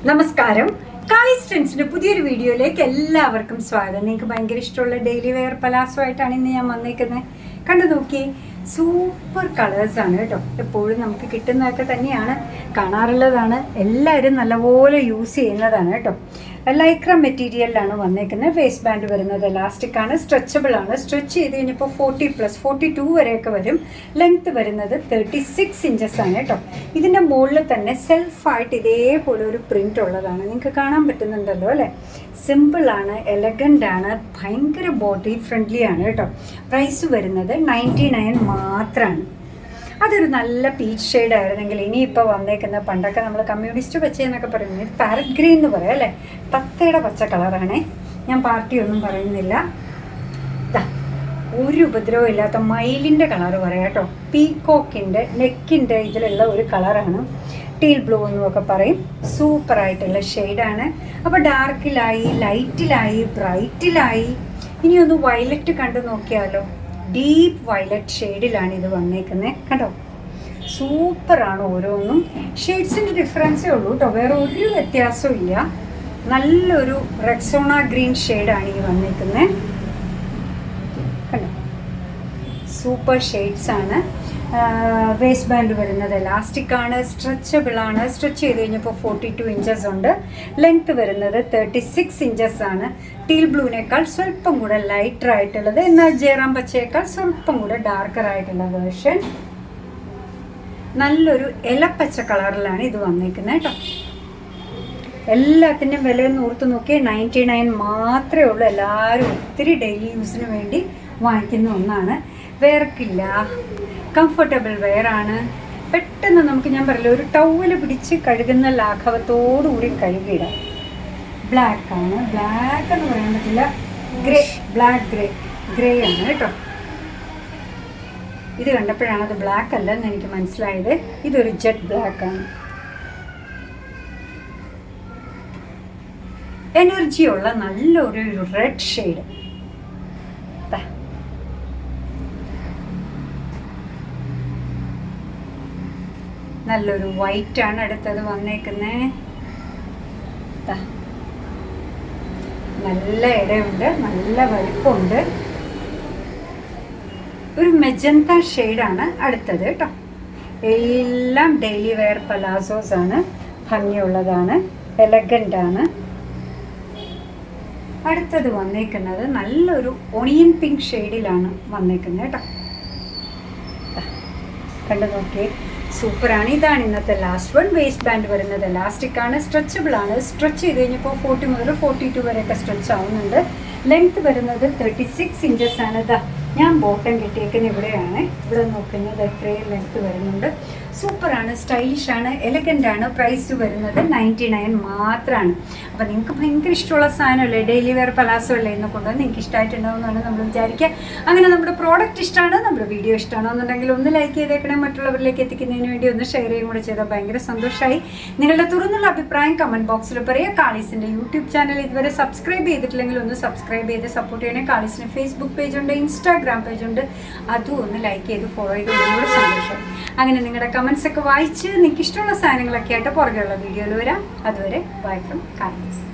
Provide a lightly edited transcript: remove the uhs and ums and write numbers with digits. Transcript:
നമസ്കാരം. കാളീസ് ട്രെൻഡ്സിന്റെ പുതിയൊരു വീഡിയോയിലേക്ക് എല്ലാവർക്കും സ്വാഗതം. നിങ്ങൾക്ക് ഭയങ്കര ഇഷ്ടമുള്ള ഡെയിലി വെയർ പലാസോ ആയിട്ടാണ് ഇന്ന് ഞാൻ വന്നേക്കുന്നത്. കണ്ടു നോക്കിയേ, സൂപ്പർ കളേഴ്സാണ് കേട്ടോ. എപ്പോഴും നമുക്ക് കിട്ടുന്നതൊക്കെ തന്നെയാണ്, കാണാറുള്ളതാണ്, എല്ലാവരും നല്ലപോലെ യൂസ് ചെയ്യുന്നതാണ് കേട്ടോ. ലൈക്ര മെറ്റീരിയലിലാണ് വന്നേക്കുന്നത്. വേസ്റ്റ് ബാൻഡ് വരുന്നത് എലാസ്റ്റിക് ആണ്, സ്ട്രെച്ചബിൾ ആണ്. സ്ട്രെച്ച് ചെയ്ത് കഴിഞ്ഞപ്പോൾ 40+, 42 വരെയൊക്കെ വരും. ലെങ്ത് വരുന്നത് 36 ഇഞ്ചസ് ആണ് കേട്ടോ. ഇതിൻ്റെ മുകളിൽ തന്നെ സെൽഫായിട്ട് ഇതേപോലെ ഒരു പ്രിൻ്റ് ഉള്ളതാണ്, നിങ്ങൾക്ക് കാണാൻ പറ്റുന്നുണ്ടല്ലോ അല്ലേ. സിമ്പിളാണ്, എലഗൻ്റ് ആണ്, ഭയങ്കര ബോഡി ഫ്രണ്ട്ലി ആണ് കേട്ടോ. പ്രൈസ് വരുന്നത് 99 മാത്രമാണ്. അതൊരു നല്ല പീച്ച് ഷെയ്ഡ് ആയിരുന്നെങ്കിൽ ഇനിയിപ്പോൾ വന്നേക്കുന്ന, പണ്ടൊക്കെ നമ്മൾ കമ്മ്യൂണിസ്റ്റ് പച്ചയെന്നൊക്കെ പറയുന്നത് പാരറ്റ് ഗ്രീൻ എന്ന് പറയാം അല്ലേ. തത്തയുടെ പച്ച കളറാണേ, ഞാൻ പാർട്ടിയൊന്നും പറയുന്നില്ല. ഒരു ഉപദ്രവം ഇല്ലാത്ത മയിലിൻ്റെ കളറ് പറയാം കേട്ടോ. പീക്കോക്കിൻ്റെ നെക്കിൻ്റെ ഇതിലുള്ള ഒരു കളറാണ്, ടീൽ ബ്ലൂ എന്നുമൊക്കെ പറയും. സൂപ്പറായിട്ടുള്ള ഷെയ്ഡാണ്. അപ്പോൾ ഡാർക്കിലായി, ലൈറ്റിലായി, ബ്രൈറ്റിലായി. ഇനിയൊന്ന് വയലറ്റ് കണ്ടു നോക്കിയാലോ. ഡീപ്പ് വയലറ്റ് ഷെയ്ഡിലാണ് ഇത് വന്നേക്കുന്നത് കണ്ടോ. സൂപ്പറാണ്. ഓരോന്നും ഷെയ്ഡ്സിൻ്റെ ഡിഫറൻസേ ഉള്ളൂ കേട്ടോ, വേറെ ഒരു വ്യത്യാസവും ഇല്ല. നല്ലൊരു റെക്സോണ ഗ്രീൻ ഷെയ്ഡാണ് ഈ വന്നേക്കുന്നത് കണ്ടോ. സൂപ്പർ ഷെയ്ഡ്സാണ്. വേസ്റ്റ് ബാൻഡ് വരുന്നത് എലാസ്റ്റിക് ആണ്, സ്ട്രെച്ചബിൾ ആണ്. സ്ട്രെച്ച് ചെയ്ത് കഴിഞ്ഞപ്പോൾ 42 ഇഞ്ചസ് ഉണ്ട്. ലെങ്ത് വരുന്നത് 36 ഇഞ്ചസ് ആണ്. ടീൽ ബ്ലൂവിനേക്കാൾ സ്വല്പം കൂടെ ലൈറ്റർ ആയിട്ടുള്ളത്, എന്നാൽ ജയറാം പച്ചയേക്കാൾ സ്വല്പം കൂടെ ഡാർക്കർ ആയിട്ടുള്ള വേർഷൻ. നല്ലൊരു ഇലപ്പച്ച കളറിലാണ് ഇത് വന്നിരിക്കുന്നത് കേട്ടോ. എല്ലാത്തിൻ്റെയും വിലയൊന്ന് ഓർത്ത് നോക്കിയേ, 99 മാത്രമേ ഉള്ളൂ. എല്ലാവരും ഒത്തിരി ഡെയിലി യൂസിന് വേണ്ടി വാങ്ങിക്കുന്ന ഒന്നാണ്. വേർക്കില്ല, കംഫർട്ടബിൾ വെയറാണ്. പെട്ടെന്ന് നമുക്ക്, ഞാൻ പറയില്ല, ഒരു ടവല് പിടിച്ച് കഴുകുന്ന ലാഘവത്തോടുകൂടി കഴുകിയിടാം. ബ്ലാക്കാണ്, ബ്ലാക്ക് എന്ന് പറയാൻ പറ്റില്ല, ഗ്രേ, ബ്ലാക്ക് ഗ്രേ ആണ് കേട്ടോ. ഇത് കണ്ടപ്പോഴാണ് അത് ബ്ലാക്ക് അല്ലെന്ന് എനിക്ക് മനസ്സിലായത്. ഇതൊരു ജെറ്റ് ബ്ലാക്കാണ്. എനർജിയുള്ള നല്ലൊരു റെഡ് ഷെയ്ഡ്. നല്ലൊരു വൈറ്റ് ആണ് അടുത്തത് വന്നേക്കുന്നത്. നല്ല ഇടയുണ്ട്, നല്ല വലിപ്പമുണ്ട്. ഒരു മെജന്ത ഷെയ്ഡാണ് അടുത്തത് കേട്ടോ. എല്ലാം ഡെയിലി വെയർ പലാസോസ് ആണ്, ഭംഗിയുള്ളതാണ്, എലഗൻ്റ് ആണ്. അടുത്തത് വന്നേക്കുന്നത് നല്ലൊരു ഒണിയൻ പിങ്ക് ഷെയ്ഡിലാണ് വന്നേക്കുന്നത് കേട്ടോ. കണ്ടു നോക്കിയേ, സൂപ്പറാണ്. ഇതാണ് ഇന്നത്തെ ലാസ്റ്റ് വൺ. വേസ്റ്റ് ബാൻഡ് വരുന്നത് എലാസ്റ്റിക് ആണ്, സ്ട്രെച്ചബിൾ ആണ്. സ്ട്രെച്ച് ചെയ്ത് കഴിഞ്ഞപ്പോൾ 40 മുതൽ 42 വരെയൊക്കെ സ്ട്രെച്ച് ആവുന്നുണ്ട്. ലെങ്ത് വരുന്നത് 36 ഇഞ്ചസ് ആണ്. ഞാൻ ബോട്ടം കിട്ടിയേക്കുന്ന ഇവിടെയാണ്, ഇവിടെ നോക്കുന്നത് എത്രയും ലെങ്ത് വരുന്നുണ്ട്. സൂപ്പറാണ്, സ്റ്റൈലിഷാണ്, എലഗൻ്റ് ആണ്. പ്രൈസ് വരുന്നത് 99 മാത്രമാണ്. അപ്പോൾ നിങ്ങൾക്ക് ഭയങ്കര ഇഷ്ടമുള്ള സാധനമല്ലേ, ഡെയിലി വെയർ പലാസോ അല്ലേ എന്ന് കൊണ്ടുവന്ന് നിങ്ങൾക്ക് ഇഷ്ടമായിട്ടുണ്ടാവുമെന്നാണ് നമ്മൾ വിചാരിക്കുക. അങ്ങനെ നമ്മുടെ പ്രോഡക്റ്റ് ഇഷ്ടമാണ്, നമ്മുടെ വീഡിയോ ഇഷ്ടമാണോ എന്നുണ്ടെങ്കിൽ ഒന്ന് ലൈക്ക് ചെയ്തേക്കണേ. മറ്റുള്ളവരിലേക്ക് എത്തിക്കുന്നതിന് വേണ്ടി ഒന്ന് ഷെയർ ചെയ്യും കൂടെ ചെയ്താൽ ഭയങ്കര സന്തോഷമായി. നിങ്ങളുടെ തുറന്നുള്ള അഭിപ്രായം കമൻറ്റ് ബോക്സിൽ പറയുക. കാളീസിൻ്റെ യൂട്യൂബ് ചാനൽ ഇതുവരെ സബ്സ്ക്രൈബ് ചെയ്തിട്ടില്ലെങ്കിൽ ഒന്ന് സബ്സ്ക്രൈബ് ചെയ്ത് സപ്പോർട്ട് ചെയ്യണേ. കാളീസിന് ഫേസ്ബുക്ക് പേജുണ്ട്, ഇൻസ്റ്റാഗ്രാം പേജുണ്ട്, അതും ഒന്ന് ലൈക്ക് ചെയ്ത് ഫോളോ ചെയ്ത് ഒന്നുകൂടെ സന്തോഷം. അങ്ങനെ നിങ്ങളുടെ കമൻസ് ഒക്കെ വായിച്ച് നിങ്ങൾക്ക് ഇഷ്ടമുള്ള സാധനങ്ങളൊക്കെ ആയിട്ട് പുറകെയുള്ള വീഡിയോയിൽ വരാം. അതുവരെ ബൈ ഫ്രം കാളീസ്.